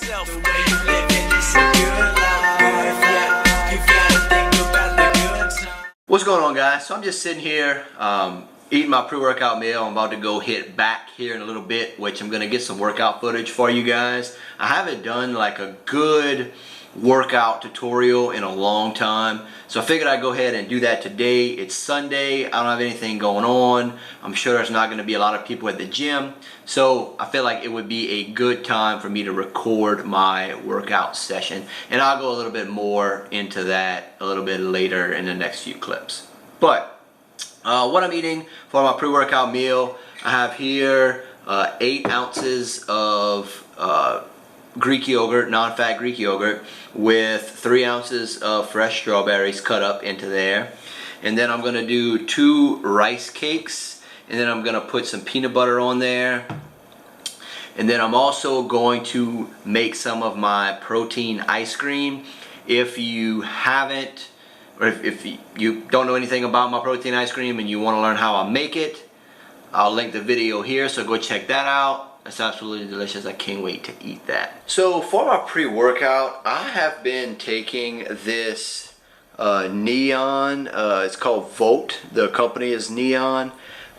myself. The way you living is a good life. Yeah, you gotta think about the good time. What's going on, guys? So I'm just sitting here eating my pre-workout meal. I'm about to go hit back here in a little bit, which I'm gonna get some workout footage for you guys. I haven't done like a good workout tutorial in a long time, so I figured I'd go ahead and do that today. It's Sunday, I don't have anything going on. I'm sure there's not going to be a lot of people at the gym, so I feel like it would be a good time for me to record my workout session, and I'll go a little bit more into that a little bit later in the next few clips. But what I'm eating for my pre-workout meal, I have here 8 ounces of Greek yogurt, non-fat Greek yogurt, with 3 ounces of fresh strawberries cut up into there. And then I'm going to do 2 rice cakes, and then I'm going to put some peanut butter on there. And then I'm also going to make some of my protein ice cream. If you haven't, or if you don't know anything about my protein ice cream and you want to learn how I make it, I'll link the video here, so go check that out. It's absolutely delicious. I can't wait to eat that. So for my pre-workout, I have been taking this Neon. It's called Volt. The company is Neon.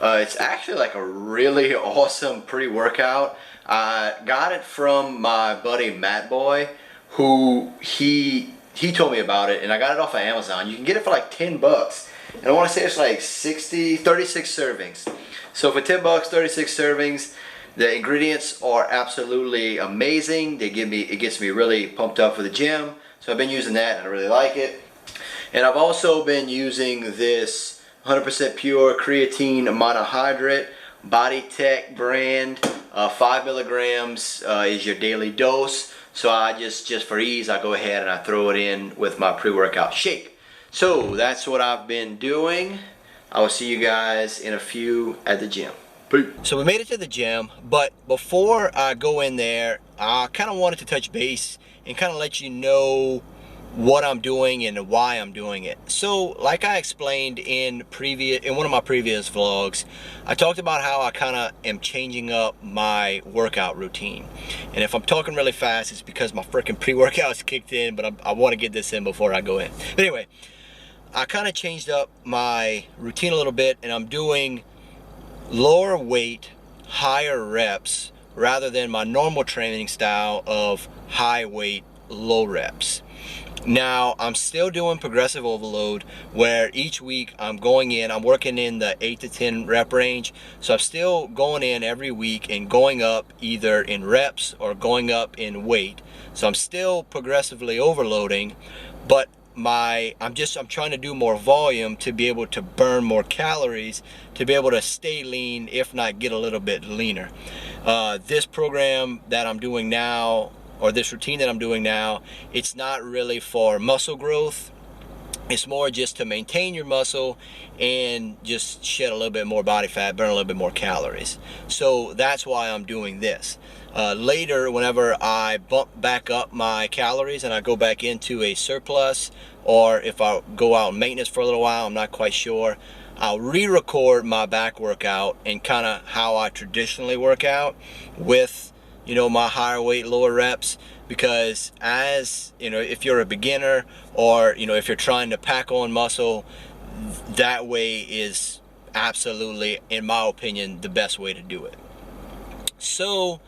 It's actually like a really awesome pre-workout. I got it from my buddy Matt Boy, who he told me about it, and I got it off of Amazon. You can get it for like 10 bucks. And I want to say it's like 36 servings. So for 10 bucks, 36 servings. The ingredients are absolutely amazing. It gets me really pumped up for the gym. So I've been using that and I really like it. And I've also been using this 100% pure creatine monohydrate, Bodytech brand. 5 milligrams is your daily dose. So I just for ease, I go ahead and I throw it in with my pre-workout shake. So that's what I've been doing. I will see you guys in a few at the gym. So we made it to the gym, but before I go in there, I kind of wanted to touch base and kind of let you know what I'm doing and why I'm doing it. So like I explained in one of my previous vlogs, I talked about how I kind of am changing up my workout routine. And if I'm talking really fast, it's because my freaking pre-workout's kicked in, but I want to get this in before I go in. But anyway, I kind of changed up my routine a little bit, and I'm doing lower weight, higher reps, rather than my normal training style of high weight, low reps. Now, I'm still doing progressive overload, where each week I'm working in the 8 to 10 rep range. So I'm still going in every week and going up either in reps or going up in weight. So I'm still progressively overloading, but I'm trying to do more volume to be able to burn more calories, to be able to stay lean, if not get a little bit leaner. This program that I'm doing now, or this routine that I'm doing now, it's not really for muscle growth. It's more just to maintain your muscle and just shed a little bit more body fat, burn a little bit more calories. So that's why I'm doing this. Later, whenever I bump back up my calories and I go back into a surplus, or if I go out in maintenance for a little while, I'm not quite sure, I'll re-record my back workout and kind of how I traditionally work out with, my higher weight, lower reps. Because if you're a beginner, or if you're trying to pack on muscle, that way is absolutely, in my opinion, the best way to do it. So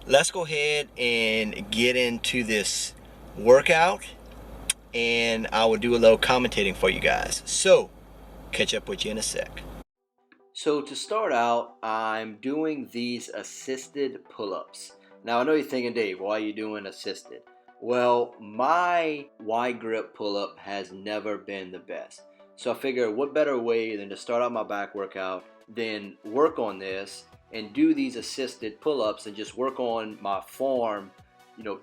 let's go ahead and get into this workout, and I will do a little commentating for you guys. So catch up with you in a sec. So to start out, I'm doing these assisted pull-ups. Now I know you're thinking, Dave, why are you doing assisted? Well, my wide grip pull-up has never been the best. So I figured, what better way than to start out my back workout, then work on this and do these assisted pull-ups and just work on my form,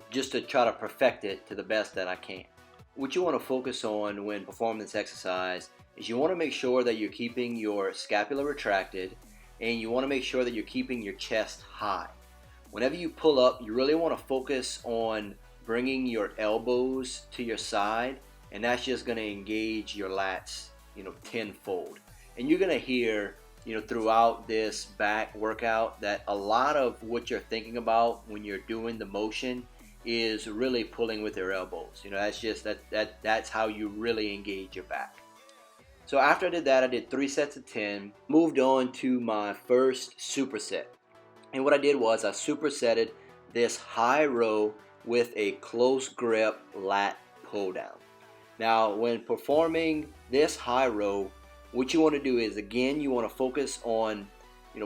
just to try to perfect it to the best that I can. What you want to focus on when performing this exercise is you want to make sure that you're keeping your scapula retracted, and you want to make sure that you're keeping your chest high. Whenever you pull up, you really want to focus on bringing your elbows to your side, and that's just going to engage your lats, tenfold. And you're going to hear, throughout this back workout, that a lot of what you're thinking about when you're doing the motion is really pulling with your elbows. You know, that's just that's how you really engage your back. So after I did that, I did 3 sets of 10, moved on to my first superset. And what I did was I supersetted this high row with a close grip lat pull down. Now, when performing this high row, what you want to do is, again, you want to focus on,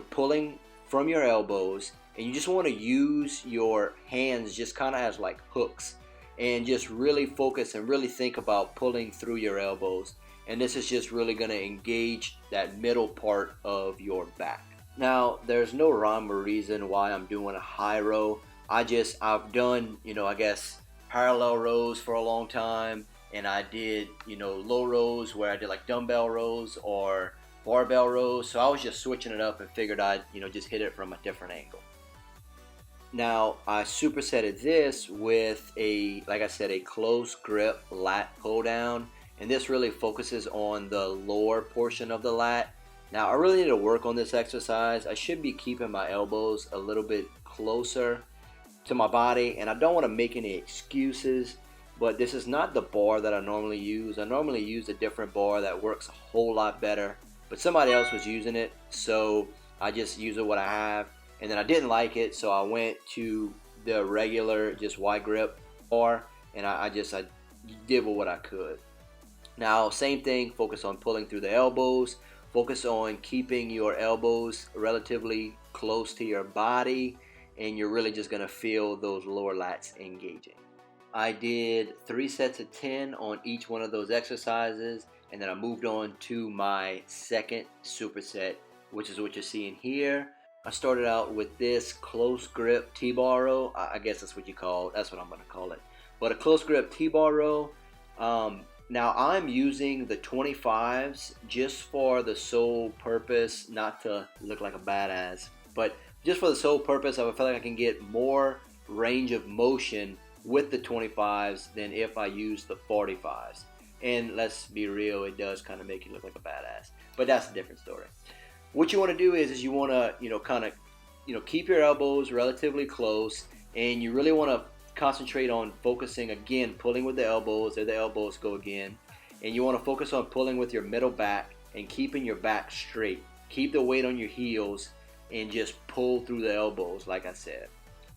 pulling from your elbows, and you just want to use your hands just kind of as like hooks, and just really focus and really think about pulling through your elbows. And this is just really going to engage that middle part of your back. Now, there's no rhyme or reason why I'm doing a high row. I've done, I guess, parallel rows for a long time, and I did, low rows where I did like dumbbell rows or barbell rows. So I was just switching it up and figured I'd, just hit it from a different angle. Now, I supersetted this with like I said, a close grip lat pull down. And this really focuses on the lower portion of the lat. Now, I really need to work on this exercise. I should be keeping my elbows a little bit closer to my body, and I don't want to make any excuses, but this is not the bar that I normally use. I normally use a different bar that works a whole lot better, but somebody else was using it, so I just used what I have. And then I didn't like it, so I went to the regular, just wide grip bar, and I did what I could. Now, same thing, focus on pulling through the elbows, focus on keeping your elbows relatively close to your body, and you're really just going to feel those lower lats engaging. I did 3 sets of 10 on each one of those exercises, and then I moved on to my second superset, which is what you're seeing here. I started out with this close grip T-bar row. I guess that's what that's what I'm going to call it. But a close grip T-bar row. Now, I'm using the 25s just for the sole purpose, not to look like a badass, but just for the sole purpose of I feel like I can get more range of motion with the 25s than if I use the 45s. And let's be real, it does kind of make you look like a badass, but that's a different story. What you want to do is you want to, keep your elbows relatively close, and you really want to concentrate on focusing, again, pulling with the elbows. There the elbows go again. And you want to focus on pulling with your middle back and keeping your back straight. Keep the weight on your heels and just pull through the elbows, like I said.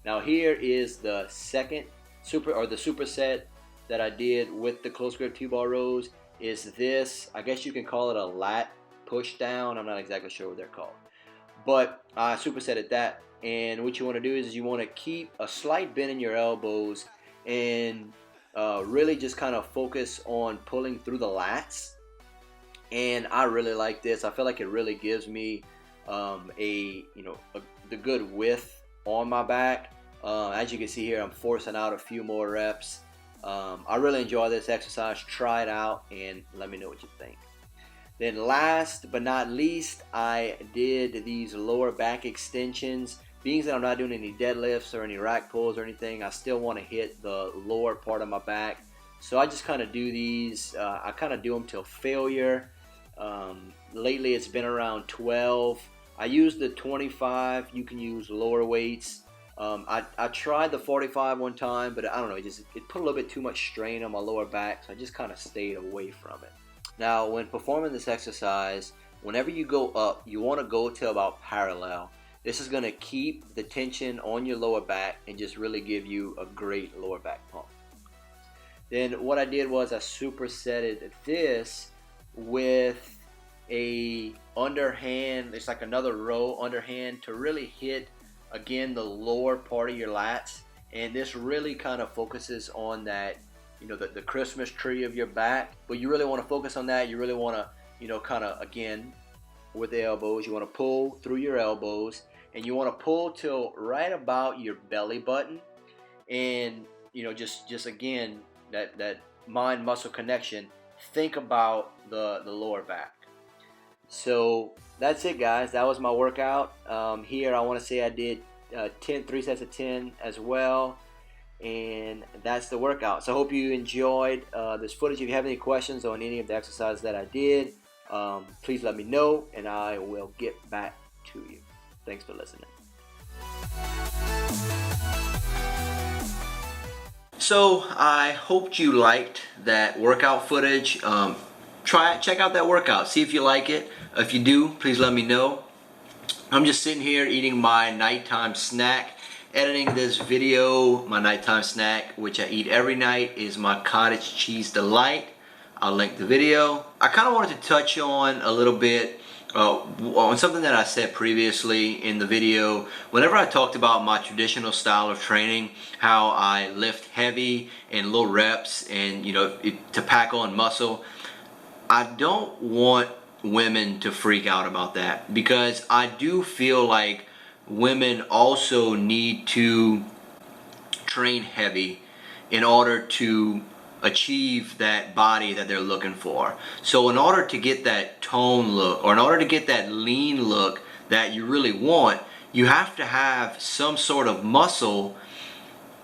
Now, here is the second superset that I did with the close grip T-bar rows. Is this, I guess you can call it a lat pushdown. I'm not exactly sure what they're called, but I supersetted that. And what you want to do is you want to keep a slight bend in your elbows and really just kind of focus on pulling through the lats. And I really like this. I feel like it really gives me the good width on my back. As you can see here, I'm forcing out a few more reps. I really enjoy this exercise. Try it out and let me know what you think. Then last but not least, I did these lower back extensions. Being that I'm not doing any deadlifts or any rack pulls or anything, I still want to hit the lower part of my back. So I just kind of do these. I kind of do them till failure. Lately it's been around 12. I use the 25. You can use lower weights. I tried the 45 one time, but I don't know, it put a little bit too much strain on my lower back, so I just kind of stayed away from it. Now, when performing this exercise, whenever you go up, you want to go to about parallel. This is going to keep the tension on your lower back and just really give you a great lower back pump. Then what I did was I supersetted this with a underhand. It's like another row underhand to really hit, again, the lower part of your lats. And this really kind of focuses on that, the Christmas tree of your back. But you really want to focus on that. You really want to, kind of, again, with the elbows, you want to pull through your elbows. And you want to pull till right about your belly button, and just again that mind muscle connection. Think about the lower back. So that's it, guys. That was my workout. Here I want to say I did 3 sets of 10 as well, and that's the workout. So I hope you enjoyed this footage. If you have any questions on any of the exercises that I did, please let me know, and I will get back to you. Thanks for listening. So I hoped you liked that workout footage. Check out that workout, see if you like it. If you do, please let me know. I'm just sitting here eating my nighttime snack, editing this video. My nighttime snack, which I eat every night, is my cottage cheese delight. I'll link the video. I kind of wanted to touch on a little bit on something that I said previously in the video. Whenever I talked about my traditional style of training, how I lift heavy and low reps and to pack on muscle, I don't want women to freak out about that, because I do feel like women also need to train heavy in order to achieve that body that they're looking for. So in order to get that tone look, or in order to get that lean look that you really want, you have to have some sort of muscle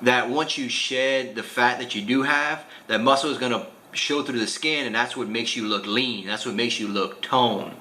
that once you shed the fat that you do have, that muscle is going to show through the skin, and that's what makes you look lean. That's what makes you look toned.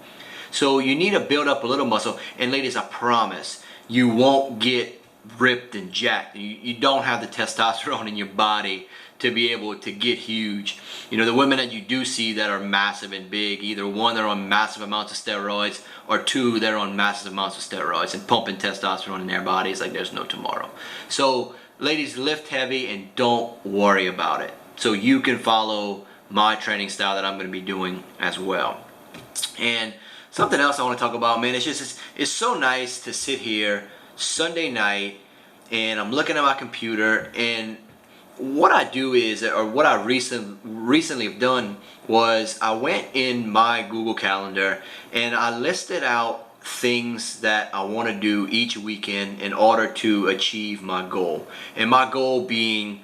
So you need to build up a little muscle. And ladies, I promise you won't get ripped and jacked. You don't have the testosterone in your body to be able to get huge. The women that you do see that are massive and big, either one, they're on massive amounts of steroids, or two, they're on massive amounts of steroids and pumping testosterone in their bodies like there's no tomorrow. So ladies, lift heavy and don't worry about it, so you can follow my training style that I'm going to be doing as well. And something else I want to talk about, man, it's so nice to sit here Sunday night and I'm looking at my computer, and what I do is, or what I recently have done was, I went in my Google Calendar and I listed out things that I want to do each weekend in order to achieve my goal. And my goal being,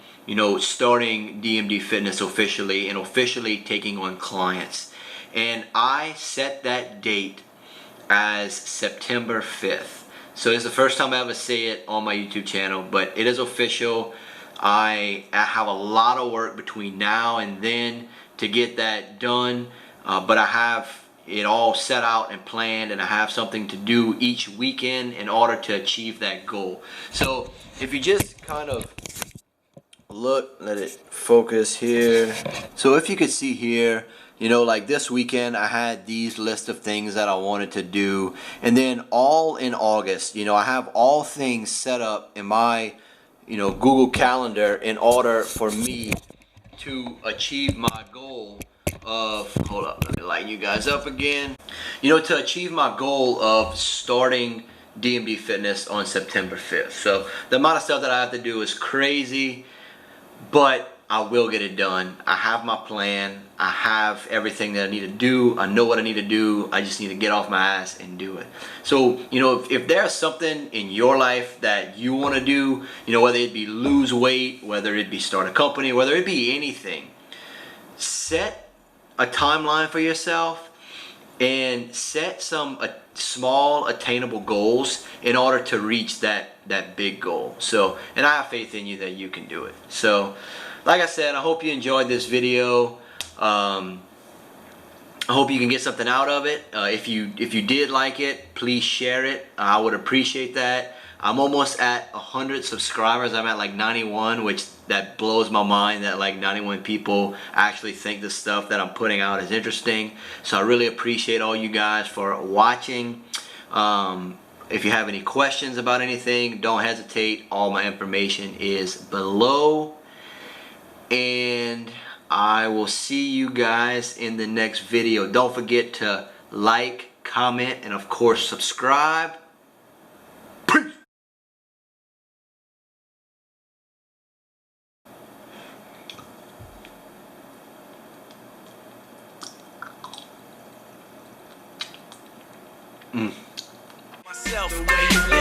starting DMD Fitness officially and officially taking on clients. And I set that date as September 5th. So it's the first time I ever say it on my YouTube channel, but it is official. I have a lot of work between now and then to get that done, but I have it all set out and planned, and I have something to do each weekend in order to achieve that goal. So if you just kind of look, let it focus here. So if you could see here, like this weekend I had these list of things that I wanted to do, and then all in August, I have all things set up in my Google Calendar in order for me to achieve my goal of, hold up, let me light you guys up again, to achieve my goal of starting DMD Fitness on September 5th. So the amount of stuff that I have to do is crazy, but I will get it done. I have my plan. I have everything that I need to do. I know what I need to do. I just need to get off my ass and do it. So, if there's something in your life that you want to do, whether it be lose weight, whether it be start a company, whether it be anything, set a timeline for yourself and set some small attainable goals in order to reach that big goal. So, and I have faith in you that you can do it. So, like I said, I hope you enjoyed this video. I hope you can get something out of it. If you did like it, please share it. I would appreciate that. I'm almost at 100 subscribers. I'm at like 91, which that blows my mind that like 91 people actually think the stuff that I'm putting out is interesting. So I really appreciate all you guys for watching. If you have any questions about anything, don't hesitate. All my information is below. And I will see you guys in the next video. Don't forget to like, comment, and of course subscribe. Peace. Myself, the way you